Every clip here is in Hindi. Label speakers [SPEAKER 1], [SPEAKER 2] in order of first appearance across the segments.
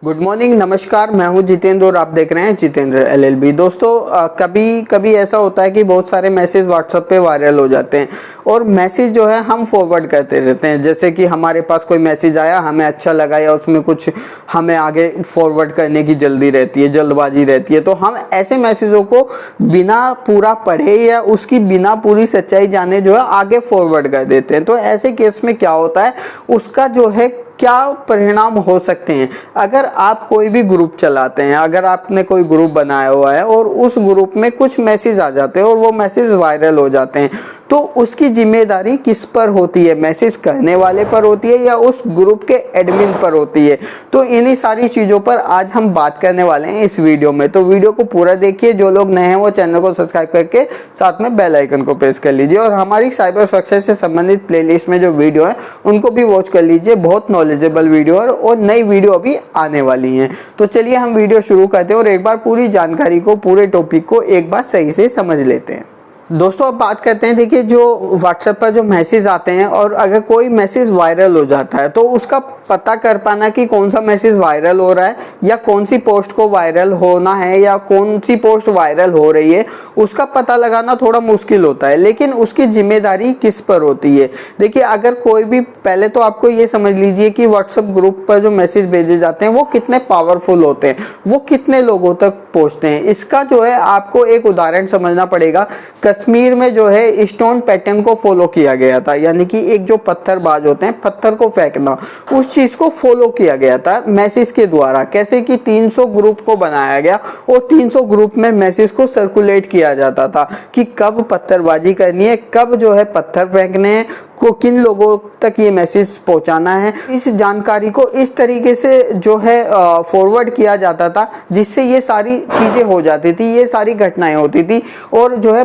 [SPEAKER 1] गुड मॉर्निंग, नमस्कार। मैं हूं जितेंद्र और आप देख रहे हैं जितेंद्र एलएलबी। दोस्तों कभी कभी ऐसा होता है कि बहुत सारे मैसेज व्हाट्सएप पे वायरल हो जाते हैं और मैसेज जो है हम फॉरवर्ड करते रहते हैं। जैसे कि हमारे पास कोई मैसेज आया, हमें अच्छा लगा या उसमें कुछ हमें आगे फॉरवर्ड करने की जल्दी रहती है, जल्दबाजी रहती है, तो हम ऐसे मैसेजों को बिना पूरा पढ़े या उसकी बिना पूरी सच्चाई जाने जो है आगे फॉरवर्ड कर देते हैं। तो ऐसे केस में क्या होता है, उसका जो है क्या परिणाम हो सकते हैं। अगर आप कोई भी ग्रुप चलाते हैं, अगर आपने कोई ग्रुप बनाया हुआ है और उस ग्रुप में कुछ मैसेज आ जाते हैं और वो मैसेज वायरल हो जाते हैं, तो उसकी जिम्मेदारी किस पर होती है? मैसेज करने वाले पर होती है या उस ग्रुप के एडमिन पर होती है? तो इन्हीं सारी चीज़ों पर आज हम बात करने वाले हैं इस वीडियो में। तो वीडियो को पूरा देखिए। जो लोग नए हैं वो चैनल को सब्सक्राइब करके साथ में बेल आइकन को प्रेस कर लीजिए और हमारी साइबर सुरक्षा से संबंधित प्लेलिस्ट में जो वीडियो है उनको भी वॉच कर लीजिए। बहुत नॉलेजेबल वीडियो और नई वीडियो अभी आने वाली हैं। तो चलिए हम वीडियो शुरू करते हैं और एक बार पूरी जानकारी को, पूरे टॉपिक को एक बार सही से समझ लेते हैं। दोस्तों अब बात करते हैं। देखिए, जो व्हाट्सएप पर जो मैसेज आते हैं और अगर कोई मैसेज वायरल हो जाता है तो उसका पता कर पाना कि कौन सा मैसेज वायरल हो रहा है या कौन सी पोस्ट को वायरल होना है या कौन सी पोस्ट वायरल हो रही है, उसका पता लगाना थोड़ा मुश्किल होता है। लेकिन उसकी जिम्मेदारी किस पर होती है? देखिए, अगर कोई भी, पहले तो आपको ये समझ लीजिए कि व्हाट्सएप ग्रुप पर जो मैसेज भेजे जाते हैं वो कितने पावरफुल होते हैं, वो कितने लोगों तक पहुंचते हैं। इसका जो है आपको एक उदाहरण समझना पड़ेगा। कश्मीर में जो है स्टोन पैटर्न को फॉलो किया गया था, यानी कि एक जो पत्थरबाज होते हैं, पत्थर को फेंकना, उस चीज को फॉलो किया गया था मैसेज के द्वारा। कैसे कि 300 ग्रुप को बनाया गया और 300 ग्रुप में मैसेज को सर्कुलेट किया जाता था कि कब पत्थरबाजी करनी है, कब जो है पत्थर फेंकने हैं, को किन लोगों तक ये मैसेज पहुंचाना है। इस जानकारी को इस तरीके से जो है फॉरवर्ड किया जाता था जिससे ये सारी चीजें हो जाती थी, ये सारी घटनाएं होती थी और जो है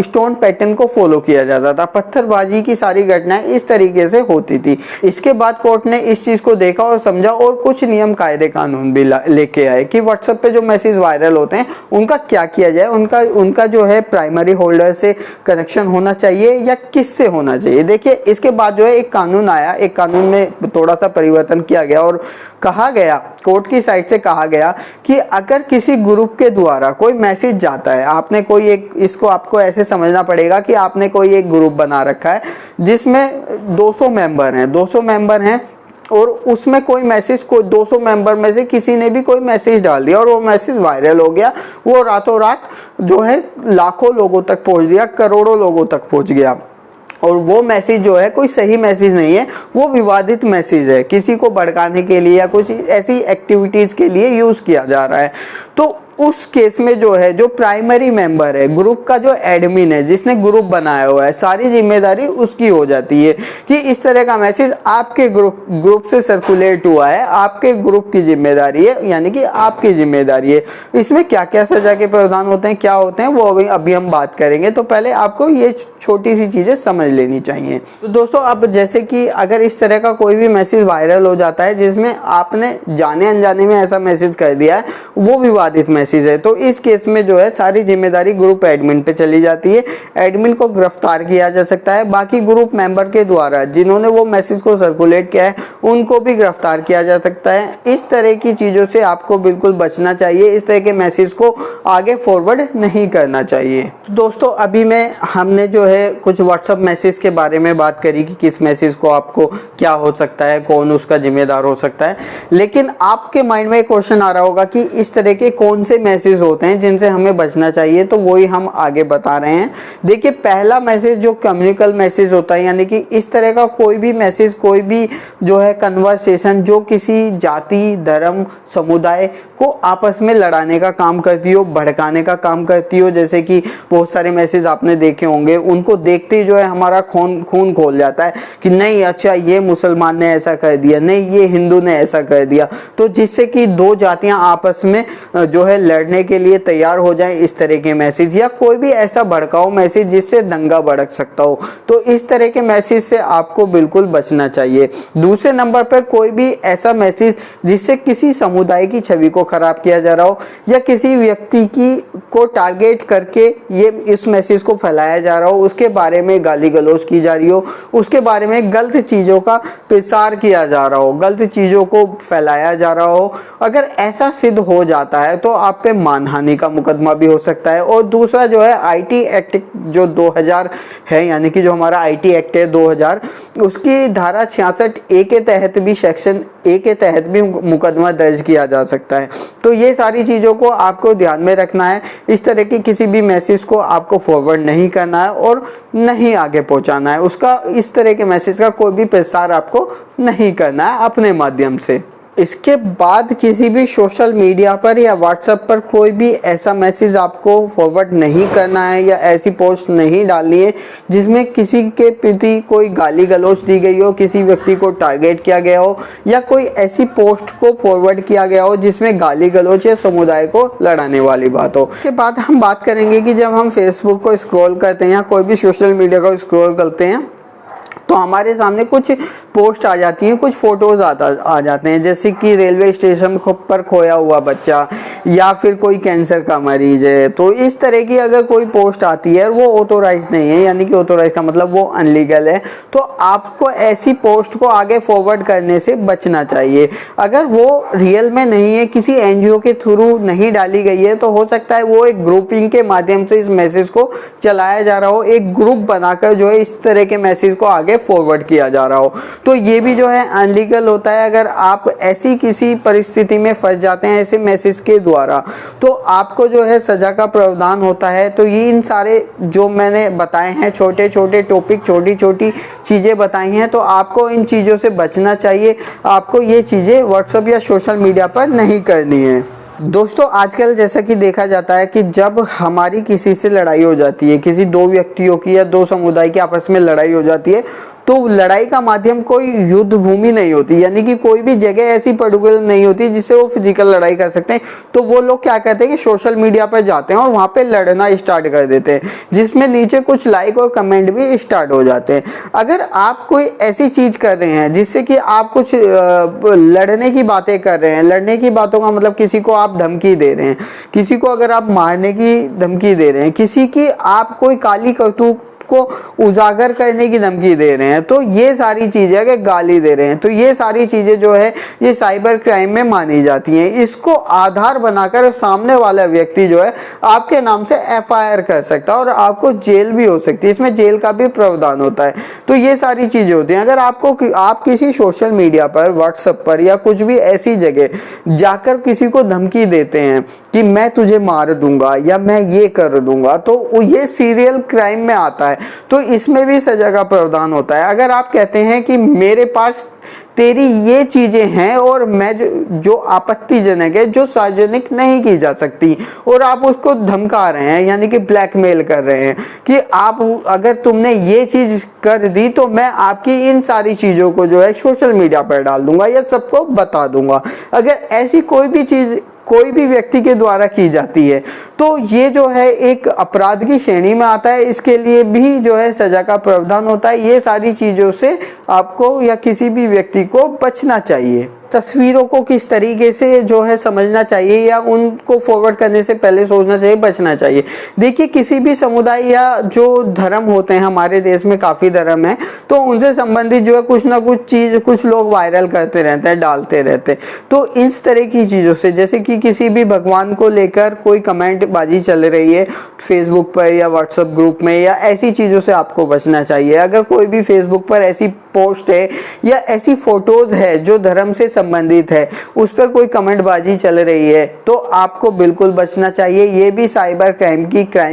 [SPEAKER 1] स्टोन पैटर्न को फॉलो किया जाता था। पत्थरबाजी की सारी घटनाएं इस तरीके से होती थी। इसके बाद कोर्ट ने इस चीज को देखा और समझा और कुछ नियम कायदे कानून भी लेके आए कि व्हाट्सएप पे जो मैसेज वायरल होते हैं उनका क्या किया जाए। उनका जो है प्राइमरी होल्डर से कनेक्शन होना चाहिए या किससे होना चाहिए। देखिए, इसके बाद जो है एक कानून आया, एक कानून में थोड़ा सा परिवर्तन किया गया और कहा गया, कोर्ट की साइड से कहा गया कि अगर किसी ग्रुप के द्वारा कोई मैसेज जाता है, आपने कोई एक, इसको आपको ऐसे समझना पड़ेगा कि आपने कोई एक ग्रुप बना रखा है जिसमें 200 मेंबर हैं और उसमें कोई मैसेज, कोई 200 मेंबर में से किसी ने भी कोई मैसेज डाल दिया और वो मैसेज वायरल हो गया। वो रातों रात जो है लाखों लोगों तक पहुंच गया, करोड़ों लोगों तक पहुंच गया और वो मैसेज जो है कोई सही मैसेज नहीं है, वो विवादित मैसेज है, किसी को भड़काने के लिए या कुछ ऐसी एक्टिविटीज के लिए यूज किया जा रहा है। तो उस केस में जो है, जो प्राइमरी मेंबर है, ग्रुप का जो एडमिन है, जिसने ग्रुप बनाया हुआ है, सारी जिम्मेदारी उसकी हो जाती है कि इस तरह का मैसेज आपके ग्रुप से सर्कुलेट हुआ है, आपके ग्रुप की जिम्मेदारी है, यानी कि आपकी जिम्मेदारी है। इसमें क्या क्या सजा के प्रावधान होते हैं, क्या होते हैं, वो अभी हम बात करेंगे। तो पहले आपको ये छोटी सी चीजें समझ लेनी चाहिए। तो दोस्तों, अब जैसे कि अगर इस तरह का कोई भी मैसेज वायरल हो जाता है जिसमें आपने जाने अनजाने में ऐसा मैसेज कर दिया है, वो विवादित मैसेज है, तो इस केस में जो है सारी जिम्मेदारी ग्रुप एडमिन पे चली जाती है। एडमिन को गिरफ्तार किया जा सकता है। बाकी ग्रुप मेंबर के द्वारा जिन्होंने वो मैसेज को सर्कुलेट किया है उनको भी गिरफ्तार किया जा सकता है। इस तरह की चीजों से आपको बिल्कुल बचना चाहिए। इस तरह के मैसेज को आगे फॉरवर्ड नहीं करना चाहिए। तो दोस्तों, अभी में हमने जो है कुछ व्हाट्सएप मैसेज के बारे में बात करी कि किस मैसेज को आपको क्या हो सकता है, कौन उसका जिम्मेदार हो सकता है। लेकिन आपके माइंड में एक क्वेश्चन आ रहा होगा कि इस तरह के कौन से मैसेज होते हैं जिनसे हमें बचना चाहिए, तो वही हम आगे बता रहे हैं। देखिए, पहला मैसेज जो कम्युनिकल मैसेज होता है, यानी कि इस तरह का कोई भी मैसेज, कोई भी जो है कन्वर्सेशन जो किसी जाति, धर्म, समुदाय को आपस में लड़ाने का काम करती हो, भड़काने का काम करती हो। जैसे कि बहुत सारे मैसेज आपने देखे होंगे, उनको देखते ही जो है हमारा खून खोल जाता है कि नहीं, अच्छा ये मुसलमान ने ऐसा कर दिया, नहीं ये हिंदू ने ऐसा कर दिया, तो जिससे कि दो जातियां आपस में जो है लड़ने के लिए तैयार हो जाएं इस तरह के मैसेज, या कोई भी ऐसा भड़काऊ मैसेज जिससे दंगा भड़क सकता हो, तो इस तरह के मैसेज से आपको बिल्कुल बचना चाहिए। दूसरे नंबर पर कोई भी ऐसा मैसेज जिससे किसी समुदाय की छवि को खराब किया जा रहा हो या किसी व्यक्ति की को टारगेट करके ये इस मैसेज को फैलाया जा रहा हो, उसके बारे में गाली गलौज की जा रही हो, उसके बारे में गलत चीज़ों का प्रसार किया जा रहा हो, गलत चीज़ों को फैलाया जा रहा हो, अगर ऐसा सिद्ध हो जाता है तो आप पे मानहानि का मुकदमा भी हो सकता है। और दूसरा जो है आईटी एक्ट जो 2000 है, यानी कि जो हमारा आईटी एक्ट है 2000, उसकी धारा 66A के तहत भी, सेक्शन ए के तहत भी मुकदमा दर्ज किया जा सकता है। तो ये सारी चीज़ों को आपको ध्यान में रखना है। इस तरह की किसी भी मैसेज को आपको फॉरवर्ड नहीं करना है और नहीं आगे पहुंचाना है, उसका इस तरह के मैसेज का कोई भी प्रसार आपको नहीं करना है अपने माध्यम से। इसके बाद किसी भी सोशल मीडिया पर या व्हाट्सएप पर कोई भी ऐसा मैसेज आपको फॉरवर्ड नहीं करना है या ऐसी पोस्ट नहीं डालनी है जिसमें किसी के प्रति कोई गाली गलौज दी गई हो, किसी व्यक्ति को टारगेट किया गया हो, या कोई ऐसी पोस्ट को फॉरवर्ड किया गया हो जिसमें गाली गलौज या समुदाय को लड़ाने वाली बात हो। इसके बाद हम बात करेंगे कि जब हम फेसबुक को स्क्रॉल करते हैं या कोई भी सोशल मीडिया को स्क्रॉल करते हैं तो हमारे सामने कुछ पोस्ट आ जाती हैं, कुछ फोटोज़ आ जाते हैं, जैसे कि रेलवे स्टेशन पर खोया हुआ बच्चा या फिर कोई कैंसर का मरीज है। तो इस तरह की अगर कोई पोस्ट आती है और वो ऑथोराइज नहीं है, यानी कि ऑथोराइज का मतलब वो अनलीगल है, तो आपको ऐसी पोस्ट को आगे फॉरवर्ड करने से बचना चाहिए। अगर वो रियल में नहीं है, किसी एनजीओ के थ्रू नहीं डाली गई है, तो हो सकता है वो एक ग्रुपिंग के माध्यम से इस मैसेज को चलाया जा रहा हो, एक ग्रुप बनाकर जो है इस तरह के मैसेज को आगे फॉरवर्ड किया जा रहा हो, तो ये भी जो है अनलीगल होता है। अगर आप ऐसी किसी परिस्थिति में फंस जाते हैं ऐसे मैसेज के द्वारा, तो आपको जो है सजा का प्रावधान होता है। तो ये इन सारे जो मैंने बताए हैं छोटे छोटे टॉपिक, छोटी छोटी चीज़ें बताई हैं, तो आपको इन चीज़ों से बचना चाहिए। आपको ये चीज़ें व्हाट्सएप या सोशल मीडिया पर नहीं करनी है। दोस्तों आजकल जैसा कि देखा जाता है कि जब हमारी किसी से लड़ाई हो जाती है, किसी दो व्यक्तियों की या दो समुदाय की आपस में लड़ाई हो जाती है, तो लड़ाई का माध्यम कोई युद्ध भूमि नहीं होती, यानी कि कोई भी जगह ऐसी पर्टिकुलर नहीं होती जिससे वो फिजिकल लड़ाई कर सकते हैं। तो वो लोग क्या करते हैं कि सोशल मीडिया पर जाते हैं और वहाँ पे लड़ना स्टार्ट कर देते हैं, जिसमें नीचे कुछ लाइक और कमेंट भी स्टार्ट हो जाते हैं। अगर आप कोई ऐसी चीज़ कर रहे हैं जिससे कि आप कुछ लड़ने की बातें कर रहे हैं, लड़ने की बातों का मतलब किसी को आप धमकी दे रहे हैं, किसी को अगर आप मारने की धमकी दे रहे हैं, किसी की आप कोई काली करतूत को उजागर करने की धमकी दे रहे हैं, तो ये सारी चीज़ें, अगर गाली दे रहे हैं, तो ये सारी चीज़ें जो है ये साइबर क्राइम में मानी जाती हैं। इसको आधार बनाकर सामने वाला व्यक्ति जो है आपके नाम से एफआईआर कर सकता है और आपको जेल भी हो सकती है, इसमें जेल का भी प्रावधान होता है। तो ये सारी चीज़ें होती हैं। अगर आप किसी सोशल मीडिया पर, व्हाट्सएप पर या कुछ भी ऐसी जगह जाकर किसी को धमकी देते हैं कि मैं तुझे मार दूंगा या मैं ये कर दूंगा, तो ये सीरियल क्राइम में आता है, तो इसमें भी सजा का प्रावधान होता है। अगर आप कहते हैं कि मेरे पास तेरी ये चीज़ें हैं और मैं जो आपत्तिजनक है, जो सार्वजनिक नहीं की जा सकती, और आप उसको धमका रहे हैं, यानी कि ब्लैकमेल कर रहे हैं कि आप अगर तुमने ये चीज़ कर दी तो मैं आपकी इन सारी चीज़ों को जो है सोशल मीडिया पर डाल दूंगा या सबको बता दूंगा। अगर ऐसी कोई भी चीज़ कोई भी व्यक्ति के द्वारा की जाती है, तो ये जो है एक अपराध की श्रेणी में आता है। इसके लिए भी जो है सजा का प्रावधान होता है। ये सारी चीज़ों से आपको या किसी भी व्यक्ति को बचना चाहिए। तस्वीरों को किस तरीके से जो है समझना चाहिए या उनको फॉरवर्ड करने से पहले सोचना चाहिए, बचना चाहिए। देखिए, किसी भी समुदाय या जो धर्म होते हैं, हमारे देश में काफ़ी धर्म है, तो उनसे संबंधित जो है कुछ ना कुछ चीज़ कुछ लोग वायरल करते रहते हैं, डालते रहते हैं। तो इस तरह की चीज़ों से, जैसे कि किसी भी भगवान को लेकर कोई कमेंट बाजी चल रही है फेसबुक पर या व्हाट्सएप ग्रुप में, या ऐसी चीज़ों से आपको बचना चाहिए। अगर कोई भी फेसबुक पर ऐसी पोस्ट है या ऐसी फोटोज़ है जो धर्म से संबंधित है, उस पर कोई कमेंटबाजी चल रही है, तो आपको बिल्कुल बचना चाहिए। ये भी साइबर क्राइम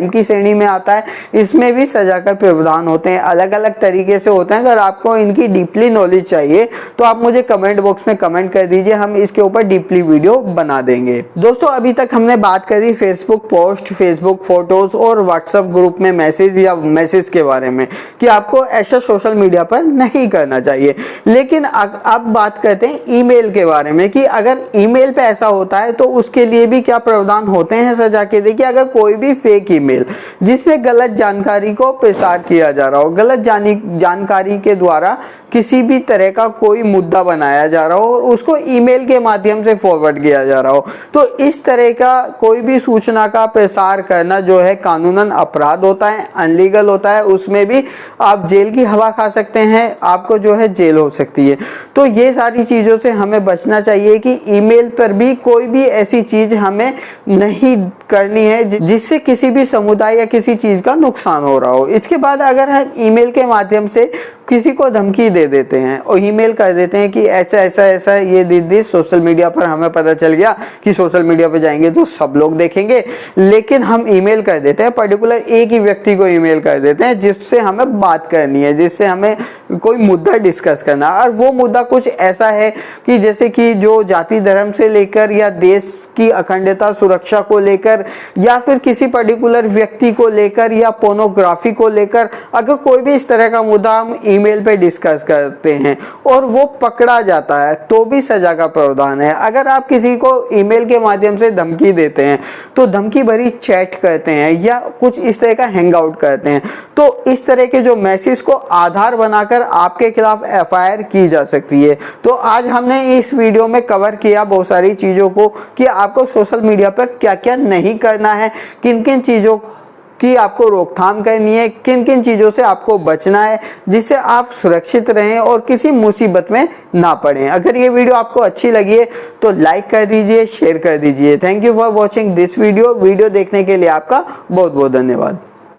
[SPEAKER 1] की श्रेणी में आता है। इसमें भी सजा का प्रावधान होते हैं, अलग अलग तरीके से होते हैं। अगर आपको इनकी डीपली नॉलेज चाहिए तो आप मुझे कमेंट बॉक्स में कमेंट कर दीजिए, हम इसके ऊपर डीपली वीडियो बना देंगे। दोस्तों, अभी तक हमने बात करी फेसबुक पोस्ट, फेसबुक फोटोज़ और व्हाट्सएप ग्रुप में मैसेज या मैसेज के बारे में कि आपको ऐसा सोशल मीडिया पर नहीं नहीं करना चाहिए। लेकिन अब बात करते हैं ईमेल के बारे में कि अगर ईमेल पे ऐसा होता है तो उसके लिए भी क्या प्रावधान होते हैं सजा के। देखिए, अगर कोई भी फेक ईमेल जिसमें गलत जानकारी को प्रसार किया जा रहा हो, गलत जानकारी के द्वारा किसी भी तरह का कोई मुद्दा बनाया जा रहा हो और उसको ईमेल के माध्यम से फॉरवर्ड किया जा रहा हो, तो इस तरह का कोई भी सूचना का प्रसार करना जो है कानूनन अपराध होता है, अनलीगल होता है। उसमें भी आप जेल की हवा खा सकते हैं, आपको जो है जेल हो सकती है। तो ये सारी चीज़ों से हमें बचना चाहिए कि ईमेल पर भी कोई भी ऐसी चीज़ हमें नहीं करनी है जिससे किसी भी समुदाय या किसी चीज़ का नुकसान हो रहा हो। इसके बाद अगर हम ईमेल के माध्यम से किसी को धमकी दे देते हैं और ईमेल कर देते हैं कि ऐसा ऐसा ऐसा ये दिस सोशल मीडिया पर हमें पता चल गया कि सोशल मीडिया पर जाएंगे तो सब लोग देखेंगे, लेकिन हम ईमेल कर देते हैं, पर्टिकुलर एक ही व्यक्ति को ईमेल कर देते हैं जिससे हमें बात करनी है, जिससे हमें कोई मुद्दा डिस्कस करना है। और वो मुद्दा कुछ ऐसा है कि जैसे कि जो जाति धर्म से लेकर या देश की अखंडता सुरक्षा को लेकर या फिर किसी पर्टिकुलर व्यक्ति को लेकर या पोर्नोग्राफी को लेकर, अगर कोई भी इस तरह का मुद्दा हम ईमेल पे डिस्कस करते हैं और वो पकड़ा जाता है तो भी सजा का प्रावधान है। अगर आप किसी को ईमेल के माध्यम से धमकी देते हैं, तो धमकी भरी चैट करते हैं या कुछ इस तरह का हैंग आउट करते हैं, तो इस तरह के जो मैसेज को आधार बनाकर आपके खिलाफ एफआईआर की जा सकती है। तो आज हमने इस वीडियो में कवर किया बहुत सारी चीज़ों को कि आपको सोशल मीडिया पर क्या क्या नहीं करना है, किन किन चीज़ों कि आपको रोकथाम करनी है, किन किन चीज़ों से आपको बचना है जिससे आप सुरक्षित रहें और किसी मुसीबत में ना पड़ें। अगर ये वीडियो आपको अच्छी लगी है तो लाइक कर दीजिए, शेयर कर दीजिए। Thank you for watching this video देखने के लिए आपका बहुत बहुत धन्यवाद।